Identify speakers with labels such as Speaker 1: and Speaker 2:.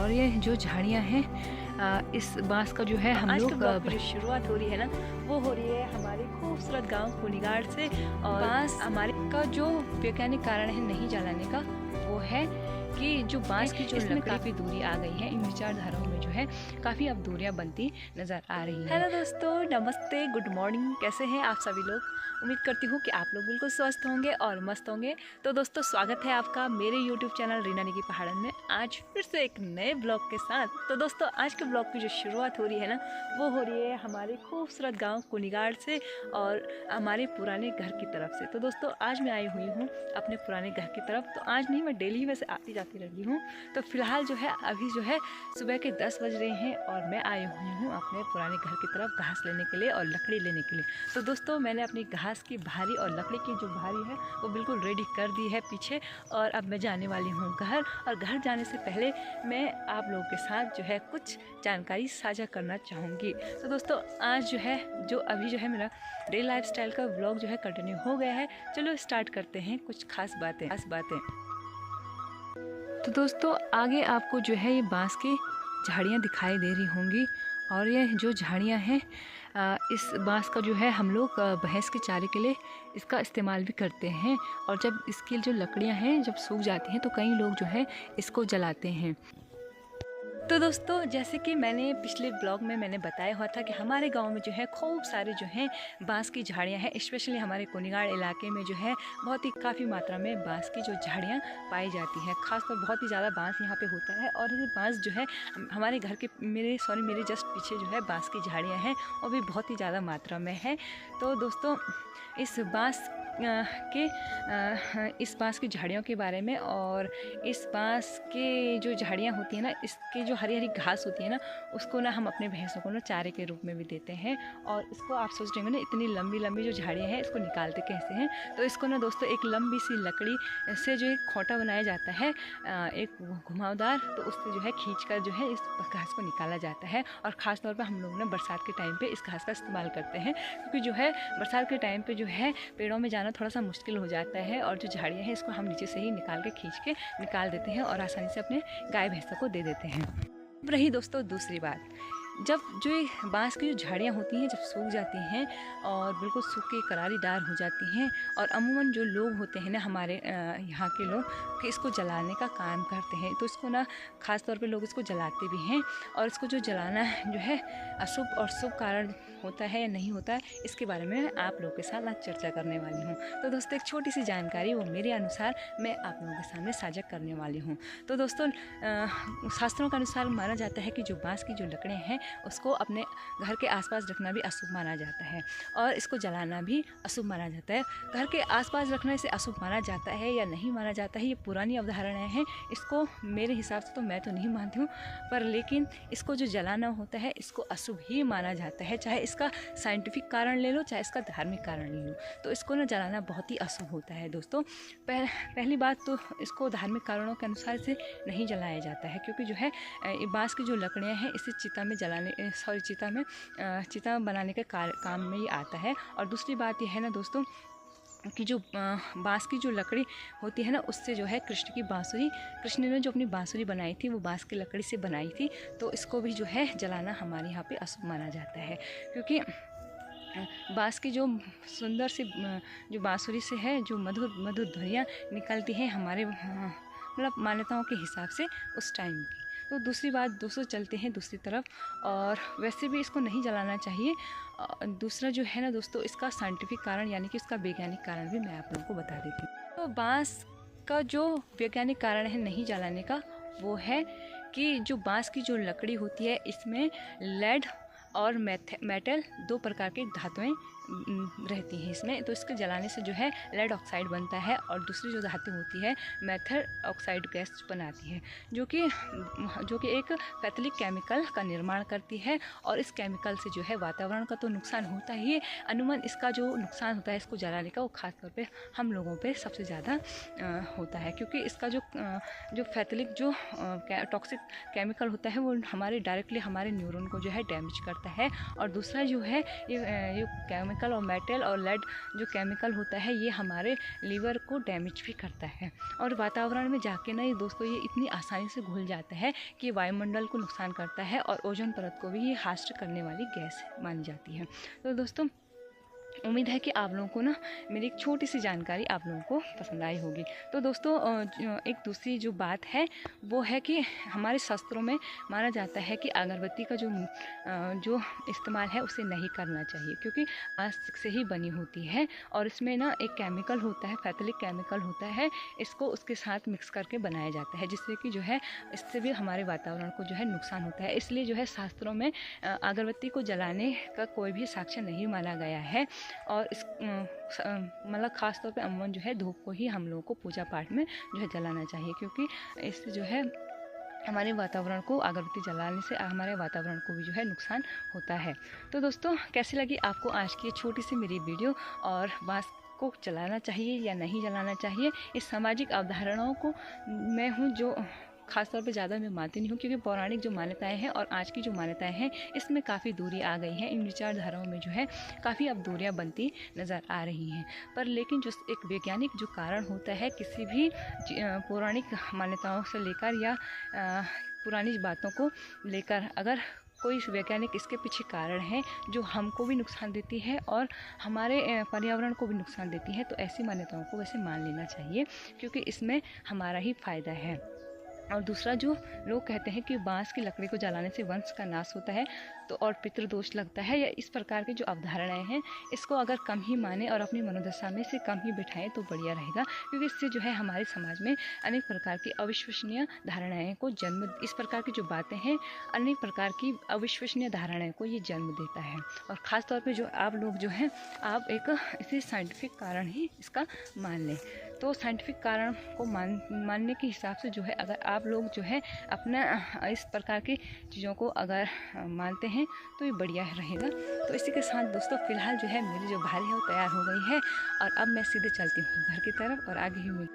Speaker 1: और ये जो झाड़ियाँ हैं इस बांस का जो है हम
Speaker 2: आज
Speaker 1: लोग
Speaker 2: के ब्लॉग की जो शुरुआत हो रही है ना, वो हो रही है हमारे खूबसूरत गांव कुलीगाड़ से। और
Speaker 1: बांस
Speaker 2: हमारे का जो वैज्ञानिक कारण है नहीं जलाने का, वो है कि जो बांस की जो
Speaker 1: इसमें
Speaker 2: लकड़ी
Speaker 1: काफ़ी दूरी आ गई है। इन विचारधाराओं में जो है काफ़ी अब दूरियां बनती नज़र आ रही है।
Speaker 2: हेलो दोस्तों, नमस्ते, गुड मॉर्निंग। कैसे हैं आप सभी लोग? उम्मीद करती हूँ कि आप लोग बिल्कुल स्वस्थ होंगे और मस्त होंगे। तो दोस्तों, स्वागत है आपका मेरे यूट्यूब चैनल रीना निकी पहाड़न में आज फिर से एक नए ब्लॉग के साथ। तो दोस्तों, आज के ब्लॉग की जो शुरुआत हो रही है ना, वो हो रही है हमारे खूबसूरत गांव कुलीगाड़ से और हमारे पुराने घर की तरफ से। तो दोस्तों, आज मैं आई हुई हूँ अपने पुराने घर की तरफ। तो आज नहीं, मैं डेली वैसे आती जाती रहती हूँ। तो फिलहाल जो है अभी जो है सुबह के 10 बज रहे हैं और मैं आई हुई हूँ अपने पुराने घर की तरफ घास लेने के लिए और लकड़ी लेने के लिए। तो दोस्तों, मैंने अपनी घास की भारी और लकड़ी की जो भारी है वो बिल्कुल रेडी कर दी है पीछे। और अब मैं जाने वाली हूँ घर। और घर जाने से पहले मैं आप लोगों के साथ जो है कुछ जानकारी साझा करना चाहूँगी। तो दोस्तों, आज जो है अभी जो है मेरा डे लाइफस्टाइल का व्लॉग जो है कंटिन्यू हो गया है। चलो स्टार्ट करते हैं कुछ खास बातें।
Speaker 1: तो दोस्तों, आगे आपको जो है ये बांस की झाड़ियाँ दिखाई दे रही होंगी। और ये जो झाड़ियाँ हैं इस बांस का जो है हम लोग भैंस के चारे के लिए इसका इस्तेमाल भी करते हैं। और जब इसकी जो लकड़ियाँ हैं जब सूख जाती हैं तो कई लोग जो है इसको जलाते हैं।
Speaker 2: तो दोस्तों, जैसे कि मैंने पिछले ब्लॉग में मैंने बताया हुआ था कि हमारे गांव में जो है खूब सारे जो हैं बांस की झाड़ियां हैं। स्पेशली हमारे कुलीगाड़ इलाके में जो है बहुत ही काफ़ी मात्रा में बांस की जो झाड़ियां पाई जाती हैं। खासतौर बहुत ही ज़्यादा बांस यहाँ पे होता है। और ये बांस जो है हमारे घर के मेरे जस्ट पीछे जो है बांस की झाड़ियाँ हैं, वो भी बहुत ही ज़्यादा मात्रा में है। तो दोस्तों, इस बांस की झाड़ियों के बारे में और इस बांस के जो झाड़ियाँ होती हैं ना, इसकी जो हरी हरी घास होती है ना, उसको ना हम अपने भैंसों को ना चारे के रूप में भी देते हैं। और इसको आप सोच रहे होंगे ना, इतनी लंबी लंबी जो झाड़ियाँ हैं इसको निकालते कैसे हैं। तो इसको ना दोस्तों एक लंबी सी लकड़ी से जो एक खोटा बनाया जाता है, एक घुमावदार, तो उससे जो है खींच कर जो है इस घास को निकाला जाता है। और ख़ास तौर पर हम लोग ना बरसात के टाइम पे इस घास का इस्तेमाल करते हैं, क्योंकि जो है बरसात के टाइम पे जो है पेड़ों में जाना थोड़ा सा मुश्किल हो जाता है। और जो झाड़ियाँ हैं इसको हम नीचे से ही निकाल के खींच के निकाल देते हैं और आसानी से अपने गाय भैंसों को दे देते हैं। अब रही दोस्तों दूसरी बात, जब जो ये बांस की जो झाड़ियाँ होती हैं जब सूख जाती हैं और बिल्कुल सूख के करारीदार हो जाती हैं, और अमूमन जो लोग होते हैं ना हमारे यहाँ के लोग कि इसको जलाने का काम करते हैं, तो इसको ना ख़ास तौर पे लोग इसको जलाते भी हैं। और इसको जो जलाना जो है अशुभ और शुभ कारण होता है या नहीं होता है, इसके बारे में आप लोगों के साथ आज चर्चा करने वाली हूँ। तो दोस्तों, एक छोटी सी जानकारी वो मेरे अनुसार मैं आप लोगों के सामने साझा करने वाली हूँ। तो दोस्तों, शास्त्रों के अनुसार माना जाता है कि जो बांस की जो लकड़ियाँ हैं उसको अपने घर के आसपास रखना भी अशुभ माना जाता है और इसको जलाना भी अशुभ माना जाता है। घर के आसपास रखने से अशुभ माना जाता है या नहीं माना जाता है, ये पुरानी अवधारणाएं हैं। इसको मेरे हिसाब से तो मैं तो नहीं मानती हूँ, पर लेकिन इसको जो जलाना होता है इसको अशुभ ही माना जाता है। चाहे इसका साइंटिफिक कारण ले लो, चाहे इसका धार्मिक कारण ले लो, तो इसको ना जलाना बहुत ही अशुभ होता है। दोस्तों, पहली बात तो इसको धार्मिक कारणों के अनुसार से नहीं जलाया जाता है, क्योंकि जो है बांस की जो लकड़ियाँ हैं इसे चिता बनाने के काम में ही आता है। और दूसरी बात यह है ना दोस्तों कि जो बांस की जो लकड़ी होती है ना, उससे जो है कृष्ण ने जो अपनी बांसुरी बनाई थी वो बांस की लकड़ी से बनाई थी। तो इसको भी जो है जलाना हमारे यहाँ पे अशुभ माना जाता है, क्योंकि बांस की जो सुंदर सी जो बांसुरी से है जो मधुर मधुर ध्वनियाँ निकलती हैं हमारे मतलब मान्यताओं के हिसाब से उस टाइम की। तो दूसरी बात दोस्तों, चलते हैं दूसरी तरफ। और वैसे भी इसको नहीं जलाना चाहिए। दूसरा जो है ना दोस्तों, इसका साइंटिफिक कारण यानी कि इसका वैज्ञानिक कारण भी मैं आप लोगों को बता देती हूँ। तो बांस का जो वैज्ञानिक कारण है नहीं जलाने का, वो है कि जो बांस की जो लकड़ी होती है इसमें लेड और मेटल दो प्रकार की धातुएं रहती हैं इसमें। तो इसके जलाने से जो है लेड ऑक्साइड बनता है और दूसरी जो धातु होती है मेथल ऑक्साइड गैस बनाती है, जो कि एक कैथलिक केमिकल का निर्माण करती है। और इस केमिकल से जो है वातावरण का तो नुकसान होता ही है, अनुमान इसका जो नुकसान होता है इसको जलाने का, वो खासतौर पे हम लोगों पे सबसे ज़्यादा होता है, क्योंकि इसका जो कैथलिक जो टॉक्सिक केमिकल होता है वो डायरेक्टली हमारे न्यूरॉन को जो है डैमेज करता है। और दूसरा जो है ये केमिकल और मेटल और लेड जो केमिकल होता है ये हमारे लीवर को डैमेज भी करता है और वातावरण में जाके ना ये दोस्तों ये इतनी आसानी से घुल जाता है कि वायुमंडल को नुकसान करता है और ओजोन परत को भी ये हास्ट करने वाली गैस मानी जाती है। तो दोस्तों उम्मीद है कि आप लोगों को ना मेरी एक छोटी सी जानकारी आप लोगों को पसंद आई होगी। तो दोस्तों एक दूसरी जो बात है वो है कि हमारे शास्त्रों में माना जाता है कि अगरबत्ती का जो इस्तेमाल है उसे नहीं करना चाहिए क्योंकि बांस से ही बनी होती है और इसमें ना एक केमिकल होता है, फैथलिक केमिकल होता है, इसको उसके साथ मिक्स करके बनाया जाता है जिससे कि जो है इससे भी हमारे वातावरण को जो है नुकसान होता है। इसलिए जो है शास्त्रों में अगरबत्ती को जलाने का कोई भी साक्ष्य नहीं माना गया है और इस मतलब ख़ास तौर पे अमूमन जो है धूप को ही हम लोगों को पूजा पाठ में जो है जलाना चाहिए क्योंकि इससे जो है हमारे वातावरण को अगरबत्ती जलाने से हमारे वातावरण को भी जो है नुकसान होता है। तो दोस्तों कैसी लगी आपको आज की छोटी सी मेरी वीडियो और बांस को जलाना चाहिए या नहीं जलाना चाहिए इस सामाजिक अवधारणाओं को मैं हूँ जो खास तौर पे ज़्यादा मैं मानती नहीं हूँ क्योंकि पौराणिक जो मान्यताएं हैं और आज की जो मान्यताएं हैं इसमें काफ़ी दूरी आ गई है। इन विचारधाराओं में जो है काफ़ी अब दूरियाँ बनती नज़र आ रही हैं। पर लेकिन जो एक वैज्ञानिक जो कारण होता है किसी भी पौराणिक मान्यताओं से लेकर या पुरानी बातों को लेकर अगर कोई वैज्ञानिक इसके पीछे कारण है जो हमको भी नुकसान देती है और हमारे पर्यावरण को भी नुकसान देती है तो ऐसी मान्यताओं को वैसे मान लेना चाहिए क्योंकि इसमें हमारा ही फ़ायदा है। और दूसरा जो लोग कहते हैं कि बांस की लकड़ी को जलाने से वंश का नाश होता है तो और पितृदोष लगता है या इस प्रकार की जो अवधारणाएं हैं इसको अगर कम ही माने और अपनी मनोदशा में से कम ही बिठाएं तो बढ़िया रहेगा क्योंकि इससे जो है हमारे समाज में अनेक प्रकार की अविश्वसनीय धारणाएं को जन्म इस प्रकार की जो बातें हैं अनेक प्रकार की अविश्वसनीय धारणाएं को ये जन्म देता है। और ख़ास तौर पे जो आप लोग जो हैं आप एक इसे साइंटिफिक कारण ही इसका मान लें। तो साइंटिफिक कारण को मानने के हिसाब से जो है अगर आप लोग जो है अपना इस प्रकार की चीज़ों को अगर मानते हैं तो ये बढ़िया रहेगा। तो इसी के साथ दोस्तों फ़िलहाल जो है मेरी जो भारी है वो तैयार हो गई है और अब मैं सीधे चलती हूँ घर की तरफ और आगे ही मिल